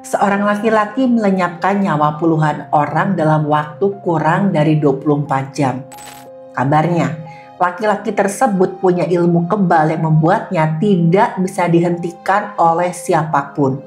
Seorang laki-laki melenyapkan nyawa puluhan orang dalam waktu kurang dari 24 jam. Kabarnya, laki-laki tersebut punya ilmu kebal yang membuatnya tidak bisa dihentikan oleh siapapun.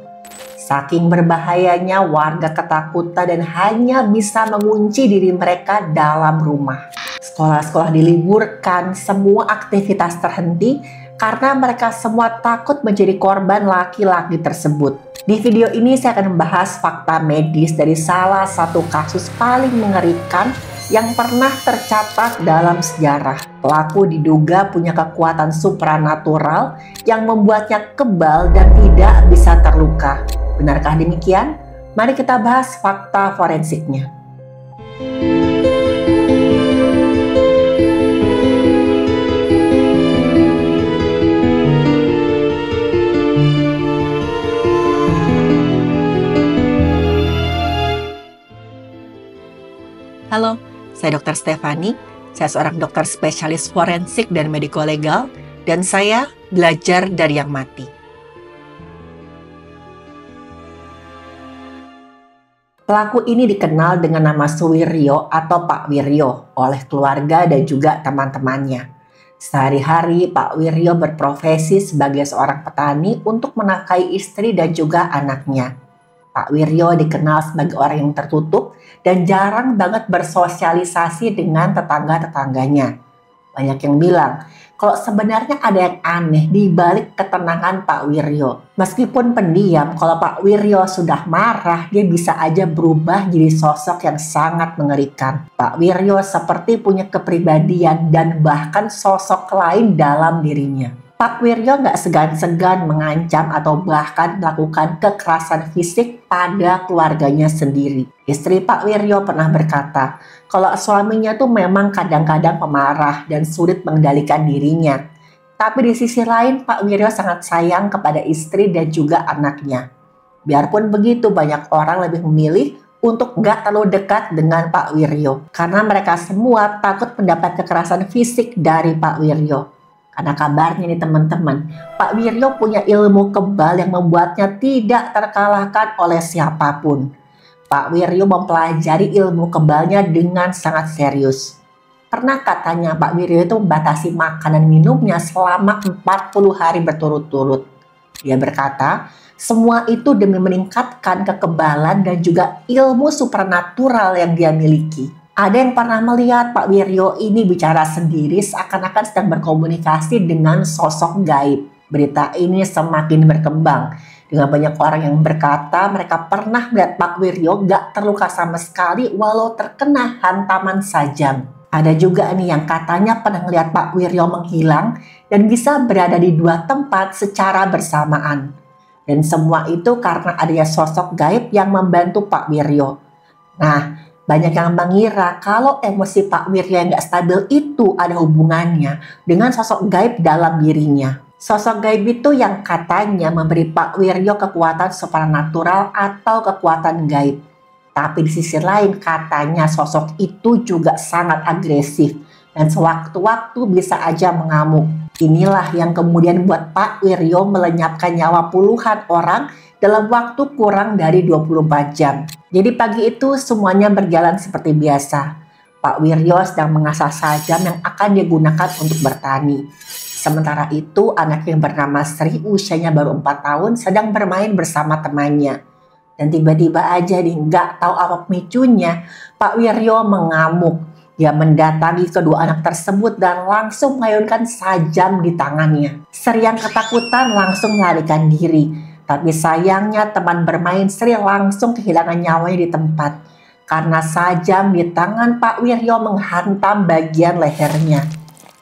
Saking berbahayanya, warga ketakutan dan hanya bisa mengunci diri mereka dalam rumah. Sekolah-sekolah diliburkan, semua aktivitas terhenti karena mereka semua takut menjadi korban laki-laki tersebut. Di video ini saya akan membahas fakta medis dari salah satu kasus paling mengerikan yang pernah tercatat dalam sejarah. Pelaku diduga punya kekuatan supranatural yang membuatnya kebal dan tidak bisa terluka. Benarkah demikian? Mari kita bahas fakta forensiknya. Halo, saya Dr. Stefani. Saya seorang dokter spesialis forensik dan mediko-legal, dan saya belajar dari yang mati. Pelaku ini dikenal dengan nama Suwiryo atau Pak Wiryo oleh keluarga dan juga teman-temannya. Sehari-hari Pak Wiryo berprofesi sebagai seorang petani untuk menafkahi istri dan juga anaknya. Pak Wiryo dikenal sebagai orang yang tertutup dan jarang banget bersosialisasi dengan tetangga-tetangganya. Banyak yang bilang, kalau sebenarnya ada yang aneh di balik ketenangan Pak Wiryo. Meskipun pendiam, kalau Pak Wiryo sudah marah, dia bisa aja berubah jadi sosok yang sangat mengerikan. Pak Wiryo seperti punya kepribadian dan bahkan sosok lain dalam dirinya. Pak Wiryo nggak segan-segan mengancam atau bahkan melakukan kekerasan fisik pada keluarganya sendiri. Istri Pak Wiryo pernah berkata, kalau suaminya tuh memang kadang-kadang pemarah dan sulit mengendalikan dirinya. Tapi di sisi lain Pak Wiryo sangat sayang kepada istri dan juga anaknya. Biarpun begitu, banyak orang lebih memilih untuk nggak terlalu dekat dengan Pak Wiryo. Karena mereka semua takut mendapat kekerasan fisik dari Pak Wiryo. Karena kabarnya nih teman-teman, Pak Wiryo punya ilmu kebal yang membuatnya tidak terkalahkan oleh siapapun. Pak Wiryo mempelajari ilmu kebalnya dengan sangat serius. Pernah katanya Pak Wiryo itu membatasi makanan minumnya selama 40 hari berturut-turut. Dia berkata, semua itu demi meningkatkan kekebalan dan juga ilmu supranatural yang dia miliki. Ada yang pernah melihat Pak Wiryo ini bicara sendiri seakan-akan sedang berkomunikasi dengan sosok gaib. Berita ini semakin berkembang. Dengan banyak orang yang berkata mereka pernah melihat Pak Wiryo gak terluka sama sekali walau terkena hantaman sajam. Ada juga nih yang katanya pernah melihat Pak Wiryo menghilang dan bisa berada di dua tempat secara bersamaan. Dan semua itu karena adanya sosok gaib yang membantu Pak Wiryo. Nah, banyak yang mengira kalau emosi Pak Wiryo yang gak stabil itu ada hubungannya dengan sosok gaib dalam dirinya. Sosok gaib itu yang katanya memberi Pak Wiryo kekuatan supranatural atau kekuatan gaib. Tapi di sisi lain katanya sosok itu juga sangat agresif dan sewaktu-waktu bisa aja mengamuk. Inilah yang kemudian buat Pak Wiryo melenyapkan nyawa puluhan orang dalam waktu kurang dari 24 jam. Jadi pagi itu semuanya berjalan seperti biasa. Pak Wiryo sedang mengasah sajam yang akan digunakan untuk bertani. Sementara itu anak yang bernama Sri usianya baru 4 tahun sedang bermain bersama temannya. Dan tiba-tiba aja nih nggak tahu apa pemicunya, Pak Wiryo mengamuk. Dia mendatangi kedua anak tersebut dan langsung mengayunkan sajam di tangannya. Sri yang ketakutan langsung melarikan diri. Tapi sayangnya teman bermain Sri langsung kehilangan nyawanya di tempat. Karena sajam di tangan Pak Wiryo menghantam bagian lehernya.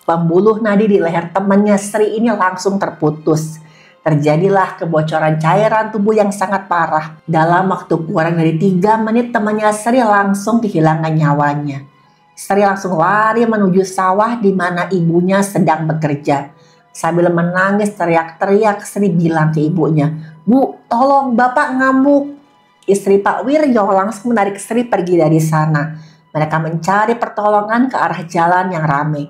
Pembuluh nadi di leher temannya Sri ini langsung terputus. Terjadilah kebocoran cairan tubuh yang sangat parah. Dalam waktu kurang dari 3 menit temannya Sri langsung kehilangan nyawanya. Sri langsung lari menuju sawah di mana ibunya sedang bekerja. Sambil menangis teriak-teriak Sri bilang ke ibunya, "Bu, tolong Bapak ngamuk." Istri Pak Wiryo langsung menarik Sri pergi dari sana. Mereka mencari pertolongan ke arah jalan yang ramai.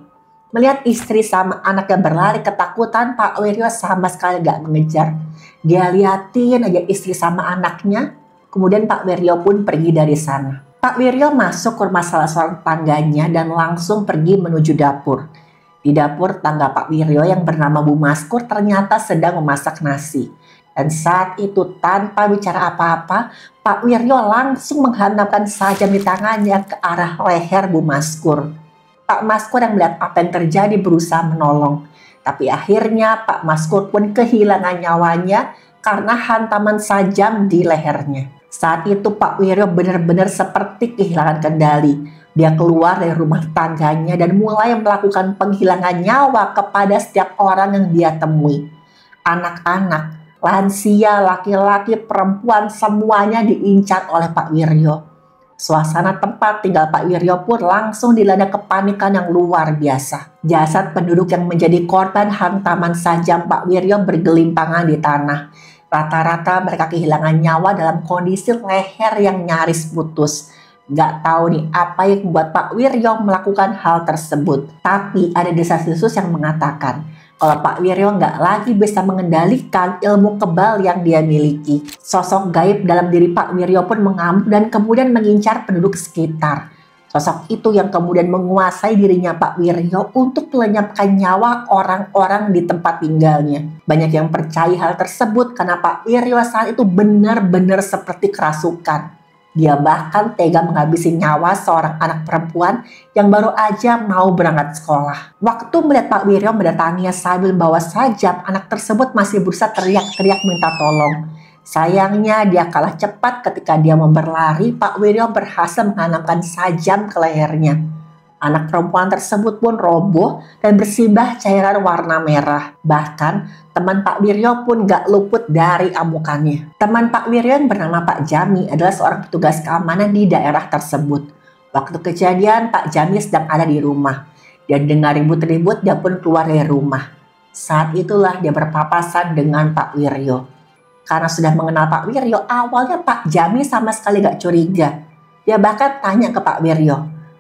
Melihat istri sama anaknya berlari ketakutan, Pak Wiryo sama sekali gak mengejar. Dia liatin aja istri sama anaknya, kemudian Pak Wiryo pun pergi dari sana. Pak Wiryo masuk ke rumah salah seorang tetangganya dan langsung pergi menuju dapur. Di dapur, tangga Pak Wiryo yang bernama Bu Maskur ternyata sedang memasak nasi. Dan saat itu tanpa bicara apa-apa, Pak Wiryo langsung menghantamkan sajam di tangannya ke arah leher Bu Maskur. Pak Maskur yang melihat apa yang terjadi berusaha menolong. Tapi akhirnya Pak Maskur pun kehilangan nyawanya karena hantaman sajam di lehernya. Saat itu Pak Wiryo benar-benar seperti kehilangan kendali. Dia keluar dari rumah tangganya dan mulai melakukan penghilangan nyawa kepada setiap orang yang dia temui. Anak-anak, lansia, laki-laki, perempuan, semuanya diincar oleh Pak Wiryo. Suasana tempat tinggal Pak Wiryo pun langsung dilanda kepanikan yang luar biasa. Jasad penduduk yang menjadi korban hantaman sajam Pak Wiryo bergelimpangan di tanah. Rata-rata mereka kehilangan nyawa dalam kondisi leher yang nyaris putus. Gak tahu nih apa yang membuat Pak Wiryo melakukan hal tersebut. Tapi ada desas-desus yang mengatakan kalau Pak Wiryo nggak lagi bisa mengendalikan ilmu kebal yang dia miliki. Sosok gaib dalam diri Pak Wiryo pun mengamuk dan kemudian mengincar penduduk sekitar. Sosok itu yang kemudian menguasai dirinya Pak Wiryo untuk melenyapkan nyawa orang-orang di tempat tinggalnya. Banyak yang percaya hal tersebut karena Pak Wiryo saat itu benar-benar seperti kerasukan. Dia bahkan tega menghabisi nyawa seorang anak perempuan yang baru aja mau berangkat sekolah. Waktu melihat Pak Wiryo mendatanginya sambil membawa sajam, anak tersebut masih berusaha teriak-teriak minta tolong. Sayangnya dia kalah cepat ketika dia mau berlari. Pak Wiryo berhasil menanamkan sajam ke lehernya. Anak perempuan tersebut pun roboh dan bersimbah cairan warna merah. Bahkan teman Pak Wiryo pun gak luput dari amukannya. Teman Pak Wiryo yang bernama Pak Jami adalah seorang petugas keamanan di daerah tersebut. Waktu kejadian Pak Jami sedang ada di rumah. Dia dengar ribut-ribut, dia pun keluar dari rumah. Saat itulah dia berpapasan dengan Pak Wiryo. Karena sudah mengenal Pak Wiryo, awalnya Pak Jami sama sekali gak curiga. Dia bahkan tanya ke Pak Wiryo,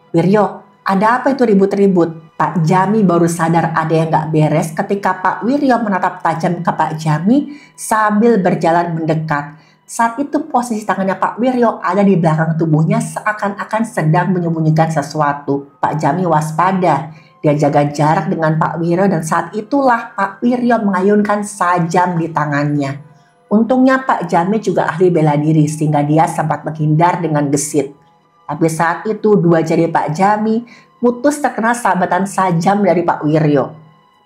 "Wiryo, ada apa itu ribut-ribut?" Pak Jami baru sadar ada yang gak beres ketika Pak Wiryo menatap tajam ke Pak Jami sambil berjalan mendekat. Saat itu posisi tangannya Pak Wiryo ada di belakang tubuhnya seakan-akan sedang menyembunyikan sesuatu. Pak Jami waspada. Dia jaga jarak dengan Pak Wiryo dan saat itulah Pak Wiryo mengayunkan sajam di tangannya. Untungnya Pak Jami juga ahli bela diri sehingga dia sempat menghindar dengan gesit. Tapi saat itu dua jari Pak Jami putus terkena sabatan sajam dari Pak Wiryo.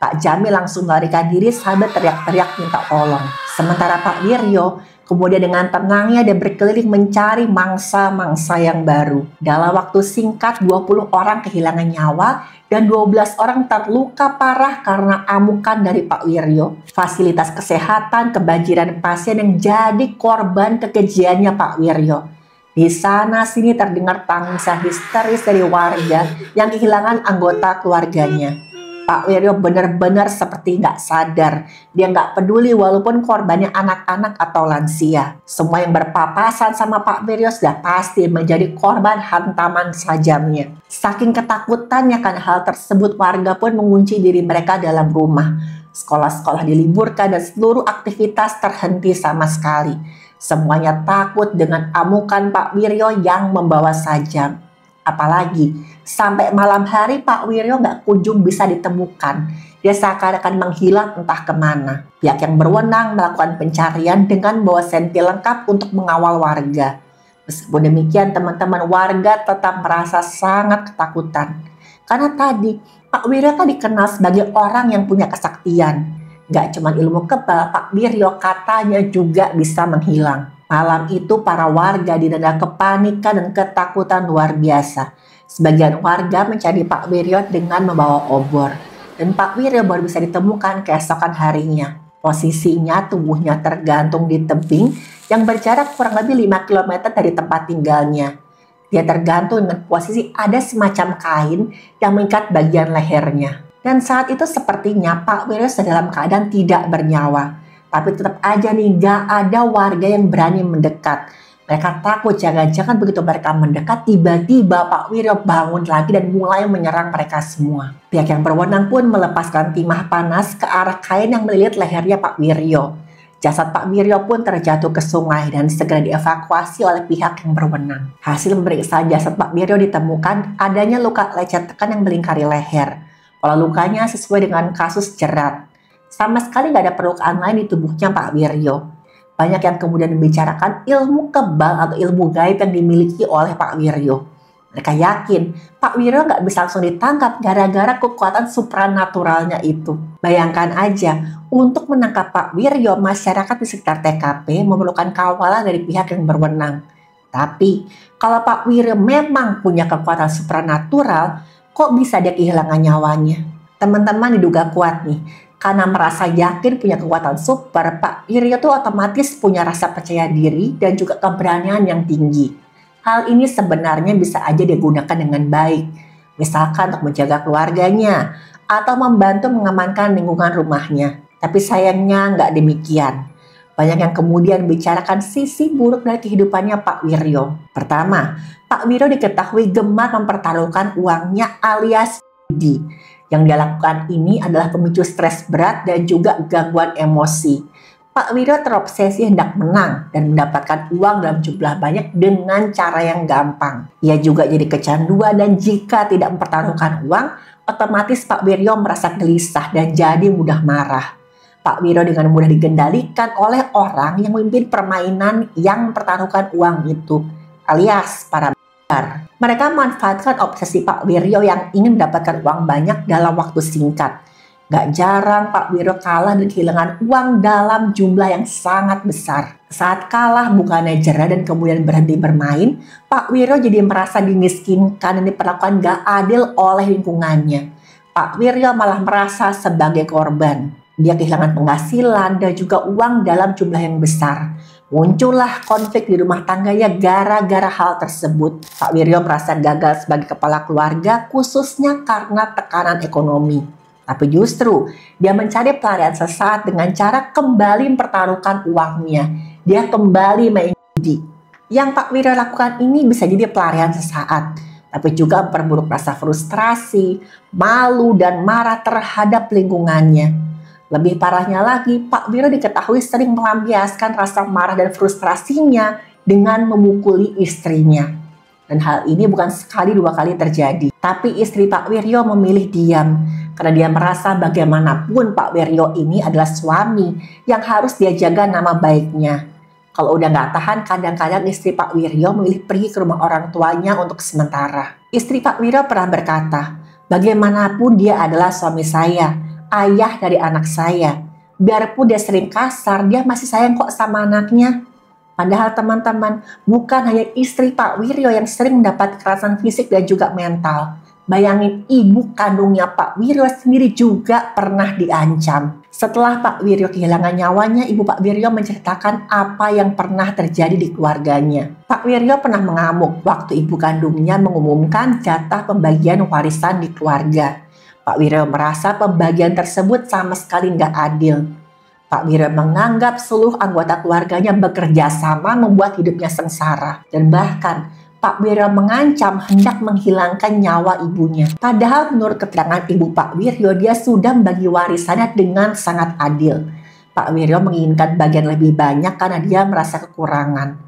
Pak Jami langsung melarikan diri sambil teriak-teriak minta tolong. Sementara Pak Wiryo kemudian dengan tenangnya dia berkeliling mencari mangsa-mangsa yang baru. Dalam waktu singkat 20 orang kehilangan nyawa dan 12 orang terluka parah karena amukan dari Pak Wiryo. Fasilitas kesehatan kebanjiran pasien yang jadi korban kekejiannya Pak Wiryo. Di sana sini terdengar tangisan histeris dari warga yang kehilangan anggota keluarganya. Pak Wiryo benar-benar seperti nggak sadar. Dia nggak peduli walaupun korbannya anak-anak atau lansia. Semua yang berpapasan sama Pak Wiryo sudah pasti menjadi korban hantaman sajamnya. Saking ketakutannya kan hal tersebut, warga pun mengunci diri mereka dalam rumah. Sekolah-sekolah diliburkan dan seluruh aktivitas terhenti sama sekali. Semuanya takut dengan amukan Pak Wiryo yang membawa sajam. Apalagi sampai malam hari Pak Wiryo nggak kunjung bisa ditemukan. Dia seakan-akan menghilang entah kemana. Pihak yang berwenang melakukan pencarian dengan bawa senti lengkap untuk mengawal warga. Meskipun demikian teman-teman, warga tetap merasa sangat ketakutan. Karena tadi Pak Wiryo kan dikenal sebagai orang yang punya kesaktian. Gak cuma ilmu kebal, Pak Wiryo katanya juga bisa menghilang. Malam itu para warga dilanda kepanikan dan ketakutan luar biasa. Sebagian warga mencari Pak Wiryo dengan membawa obor. Dan Pak Wiryo baru bisa ditemukan keesokan harinya. Posisinya tubuhnya tergantung di tebing yang berjarak kurang lebih 5 km dari tempat tinggalnya. Dia tergantung dengan posisi ada semacam kain yang mengikat bagian lehernya. Dan saat itu sepertinya Pak Wiryo dalam keadaan tidak bernyawa. Tapi tetap aja nih gak ada warga yang berani mendekat. Mereka takut jangan-jangan begitu mereka mendekat, tiba-tiba Pak Wiryo bangun lagi dan mulai menyerang mereka semua. Pihak yang berwenang pun melepaskan timah panas ke arah kain yang melilit lehernya Pak Wiryo. Jasad Pak Wiryo pun terjatuh ke sungai dan segera dievakuasi oleh pihak yang berwenang. Hasil pemeriksaan jasad Pak Wiryo ditemukan adanya luka lecet tekan yang melingkari leher. Pola lukanya sesuai dengan kasus jerat. Sama sekali nggak ada perlukaan lain di tubuhnya Pak Wiryo. Banyak yang kemudian membicarakan ilmu kebal atau ilmu gaib yang dimiliki oleh Pak Wiryo. Mereka yakin Pak Wiryo nggak bisa langsung ditangkap gara-gara kekuatan supranaturalnya itu. Bayangkan aja, untuk menangkap Pak Wiryo, masyarakat di sekitar TKP memerlukan kawalan dari pihak yang berwenang. Tapi, kalau Pak Wiryo memang punya kekuatan supranatural, kok bisa dia kehilangan nyawanya? Teman-teman diduga kuat nih, karena merasa yakin punya kekuatan super, Pak Wiryo tuh otomatis punya rasa percaya diri dan juga keberanian yang tinggi. Hal ini sebenarnya bisa aja digunakan dengan baik, misalkan untuk menjaga keluarganya atau membantu mengamankan lingkungan rumahnya. Tapi sayangnya nggak demikian. Banyak yang kemudian bicarakan sisi buruk dari kehidupannya Pak Wiryo. Pertama, Pak Wiryo diketahui gemar mempertaruhkan uangnya alias judi. Yang dia lakukan ini adalah pemicu stres berat dan juga gangguan emosi. Pak Wiryo terobsesi hendak menang dan mendapatkan uang dalam jumlah banyak dengan cara yang gampang. Ia juga jadi kecanduan dan jika tidak mempertaruhkan uang, otomatis Pak Wiryo merasa gelisah dan jadi mudah marah. Pak Wiryo dengan mudah digendalikan oleh orang yang memimpin permainan yang mempertaruhkan uang itu, alias para bandar. Mereka memanfaatkan obsesi Pak Wiryo yang ingin mendapatkan uang banyak dalam waktu singkat. Gak jarang Pak Wiryo kalah dan kehilangan uang dalam jumlah yang sangat besar. Saat kalah bukannya jerah dan kemudian berhenti bermain, Pak Wiryo jadi merasa dimiskinkan dan diperlakukan gak adil oleh lingkungannya. Pak Wiryo malah merasa sebagai korban. Dia kehilangan penghasilan dan juga uang dalam jumlah yang besar. Muncullah konflik di rumah tangganya gara-gara hal tersebut. Pak Wiryo merasa gagal sebagai kepala keluarga khususnya karena tekanan ekonomi. Tapi justru dia mencari pelarian sesaat dengan cara kembali mempertaruhkan uangnya. Dia kembali main judi. Yang Pak Wiryo lakukan ini bisa jadi pelarian sesaat, tapi juga memperburuk rasa frustrasi, malu, dan marah terhadap lingkungannya. Lebih parahnya lagi, Pak Wiryo diketahui sering melampiaskan rasa marah dan frustrasinya dengan memukuli istrinya. Dan hal ini bukan sekali dua kali terjadi. Tapi istri Pak Wiryo memilih diam. Karena dia merasa bagaimanapun Pak Wiryo ini adalah suami yang harus dia jaga nama baiknya. Kalau udah nggak tahan, kadang-kadang istri Pak Wiryo memilih pergi ke rumah orang tuanya untuk sementara. Istri Pak Wiryo pernah berkata, bagaimanapun dia adalah suami saya, ayah dari anak saya. Biarpun dia sering kasar, dia masih sayang kok sama anaknya. Padahal teman-teman, bukan hanya istri Pak Wiryo yang sering mendapat kekerasan fisik dan juga mental. Bayangin ibu kandungnya Pak Wiryo sendiri juga pernah diancam. Setelah Pak Wiryo kehilangan nyawanya, ibu Pak Wiryo menceritakan apa yang pernah terjadi di keluarganya. Pak Wiryo pernah mengamuk waktu ibu kandungnya mengumumkan jatah pembagian warisan di keluarga. Pak Wiryo merasa pembagian tersebut sama sekali nggak adil. Pak Wiryo menganggap seluruh anggota keluarganya bekerja sama membuat hidupnya sengsara. Dan bahkan Pak Wiryo mengancam hendak menghilangkan nyawa ibunya. Padahal menurut keterangan ibu Pak Wiryo, dia sudah membagi warisannya dengan sangat adil. Pak Wiryo menginginkan bagian lebih banyak karena dia merasa kekurangan.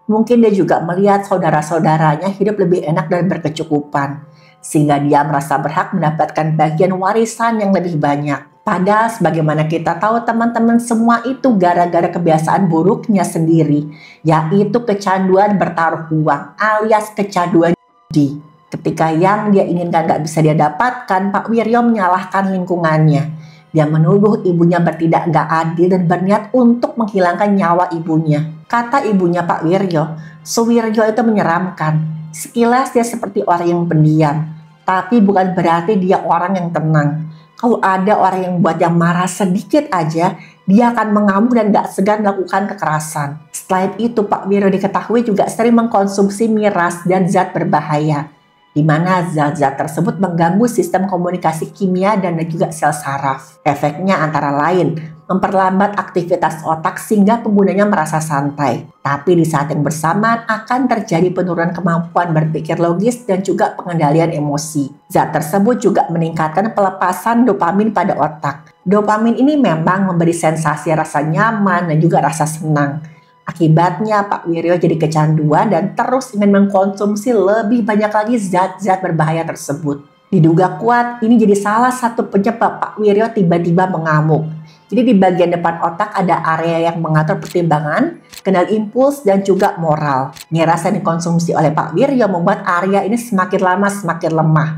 Mungkin dia juga melihat saudara-saudaranya hidup lebih enak dan berkecukupan. Sehingga dia merasa berhak mendapatkan bagian warisan yang lebih banyak. Padahal sebagaimana kita tahu teman-teman, semua itu gara-gara kebiasaan buruknya sendiri, yaitu kecanduan bertaruh uang alias kecanduan judi. Ketika yang dia inginkan gak bisa dia dapatkan, Pak Wiryo menyalahkan lingkungannya. Dia menuduh ibunya bertindak gak adil dan berniat untuk menghilangkan nyawa ibunya. Kata ibunya Pak Wiryo, Suwiryo itu menyeramkan. Sekilas dia seperti orang yang pendiam, tapi bukan berarti dia orang yang tenang. Kalau ada orang yang buat yang marah sedikit aja, dia akan mengamuk dan gak segan melakukan kekerasan. Selain itu, Pak Wiryo diketahui juga sering mengkonsumsi miras dan zat berbahaya. di mana zat-zat tersebut mengganggu sistem komunikasi kimia dan juga sel saraf. Efeknya antara lain memperlambat aktivitas otak sehingga penggunanya merasa santai. Tapi di saat yang bersamaan akan terjadi penurunan kemampuan berpikir logis dan juga pengendalian emosi. Zat tersebut juga meningkatkan pelepasan dopamin pada otak. Dopamin ini memang memberi sensasi rasa nyaman dan juga rasa senang. Akibatnya Pak Wiryo jadi kecanduan dan terus ingin mengkonsumsi lebih banyak lagi zat-zat berbahaya tersebut. Diduga kuat ini jadi salah satu penyebab Pak Wiryo tiba-tiba mengamuk. Jadi di bagian depan otak ada area yang mengatur pertimbangan, kendali impuls, dan juga moral. Miras yang dikonsumsi oleh Pak Wiryo membuat area ini semakin lama semakin lemah.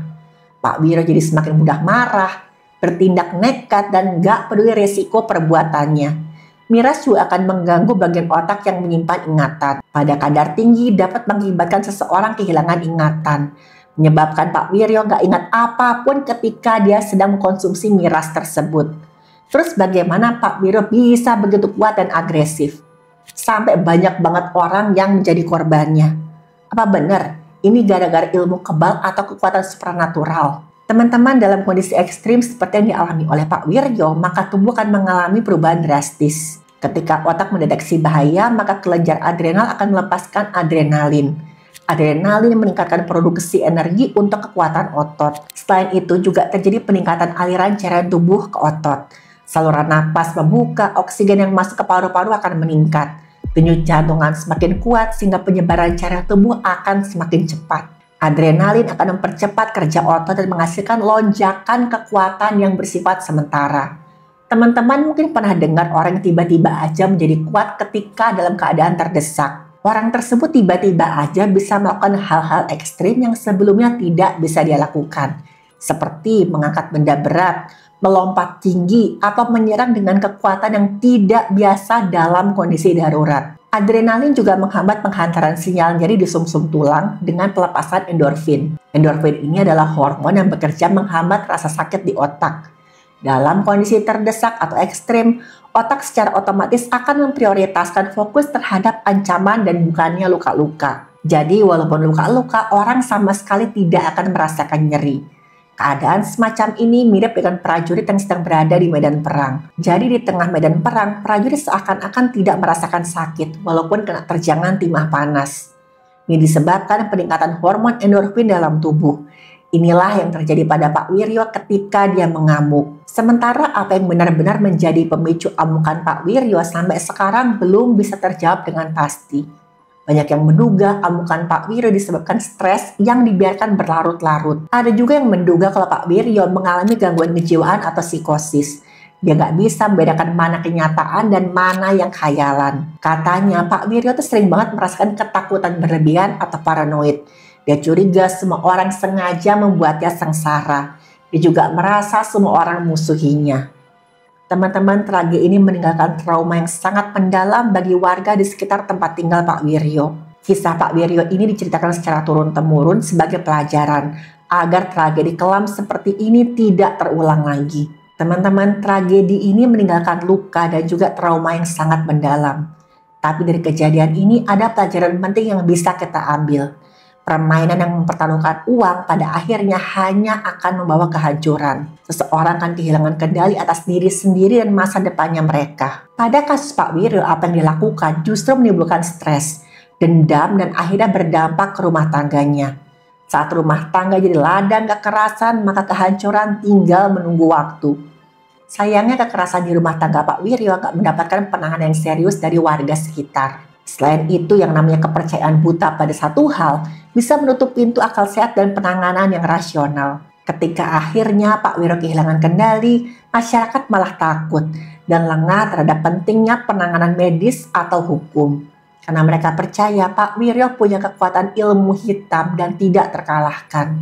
Pak Wiryo jadi semakin mudah marah, bertindak nekat, dan gak peduli resiko perbuatannya. Miras juga akan mengganggu bagian otak yang menyimpan ingatan. Pada kadar tinggi dapat mengakibatkan seseorang kehilangan ingatan, menyebabkan Pak Wiryo gak ingat apapun ketika dia sedang mengkonsumsi miras tersebut. Terus bagaimana Pak Wiryo bisa begitu kuat dan agresif? Sampai banyak banget orang yang menjadi korbannya. Apa benar ini gara-gara ilmu kebal atau kekuatan supranatural? Teman-teman, dalam kondisi ekstrim seperti yang dialami oleh Pak Wiryo, maka tubuh akan mengalami perubahan drastis. Ketika otak mendeteksi bahaya, maka kelenjar adrenal akan melepaskan adrenalin. Adrenalin meningkatkan produksi energi untuk kekuatan otot. Selain itu juga terjadi peningkatan aliran cairan tubuh ke otot. Saluran napas membuka, oksigen yang masuk ke paru-paru akan meningkat. Denyut jantung semakin kuat sehingga penyebaran cairan tubuh akan semakin cepat. Adrenalin akan mempercepat kerja otot dan menghasilkan lonjakan kekuatan yang bersifat sementara. Teman-teman mungkin pernah dengar orang yang tiba-tiba aja menjadi kuat ketika dalam keadaan terdesak. Orang tersebut tiba-tiba aja bisa melakukan hal-hal ekstrim yang sebelumnya tidak bisa dia lakukan. Seperti mengangkat benda berat, melompat tinggi, atau menyerang dengan kekuatan yang tidak biasa dalam kondisi darurat. Adrenalin juga menghambat penghantaran sinyal nyeri di sumsum tulang dengan pelepasan endorfin. Endorfin ini adalah hormon yang bekerja menghambat rasa sakit di otak. Dalam kondisi terdesak atau ekstrim, otak secara otomatis akan memprioritaskan fokus terhadap ancaman dan bukannya luka-luka. Jadi walaupun luka-luka, orang sama sekali tidak akan merasakan nyeri. Keadaan semacam ini mirip dengan prajurit yang sedang berada di medan perang. Jadi di tengah medan perang, prajurit seakan-akan tidak merasakan sakit walaupun kena terjangan timah panas. Ini disebabkan peningkatan hormon endorfin dalam tubuh. Inilah yang terjadi pada Pak Wiryo ketika dia mengamuk. Sementara apa yang benar-benar menjadi pemicu amukan Pak Wiryo sampai sekarang belum bisa terjawab dengan pasti. Banyak yang menduga amukan Pak Wiryo disebabkan stres yang dibiarkan berlarut-larut. Ada juga yang menduga kalau Pak Wiryo mengalami gangguan kejiwaan atau psikosis. Dia nggak bisa membedakan mana kenyataan dan mana yang khayalan. Katanya Pak Wiryo tuh sering banget merasakan ketakutan berlebihan atau paranoid. Dia curiga semua orang sengaja membuatnya sengsara. Dia juga merasa semua orang musuhinya. Teman-teman, tragedi ini meninggalkan trauma yang sangat mendalam bagi warga di sekitar tempat tinggal Pak Wiryo. Kisah Pak Wiryo ini diceritakan secara turun-temurun sebagai pelajaran agar tragedi kelam seperti ini tidak terulang lagi. Teman-teman, tragedi ini meninggalkan luka dan juga trauma yang sangat mendalam. Tapi dari kejadian ini ada pelajaran penting yang bisa kita ambil. Permainan yang mempertaruhkan uang pada akhirnya hanya akan membawa kehancuran. Seseorang akan kehilangan kendali atas diri sendiri dan masa depannya mereka. Pada kasus Pak Wiryo, apa yang dilakukan justru menimbulkan stres, dendam, dan akhirnya berdampak ke rumah tangganya. Saat rumah tangga jadi ladang kekerasan, maka kehancuran tinggal menunggu waktu. Sayangnya kekerasan di rumah tangga Pak Wiryo gak mendapatkan penanganan yang serius dari warga sekitar. Selain itu, yang namanya kepercayaan buta pada satu hal bisa menutup pintu akal sehat dan penanganan yang rasional. Ketika akhirnya Pak Wiryo kehilangan kendali, masyarakat malah takut dan lengah terhadap pentingnya penanganan medis atau hukum. Karena mereka percaya Pak Wiryo punya kekuatan ilmu hitam dan tidak terkalahkan.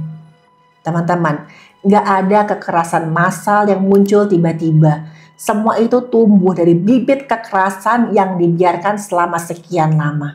Teman-teman, gak ada kekerasan massal yang muncul tiba-tiba. Semua itu tumbuh dari bibit kekerasan yang dibiarkan selama sekian lama.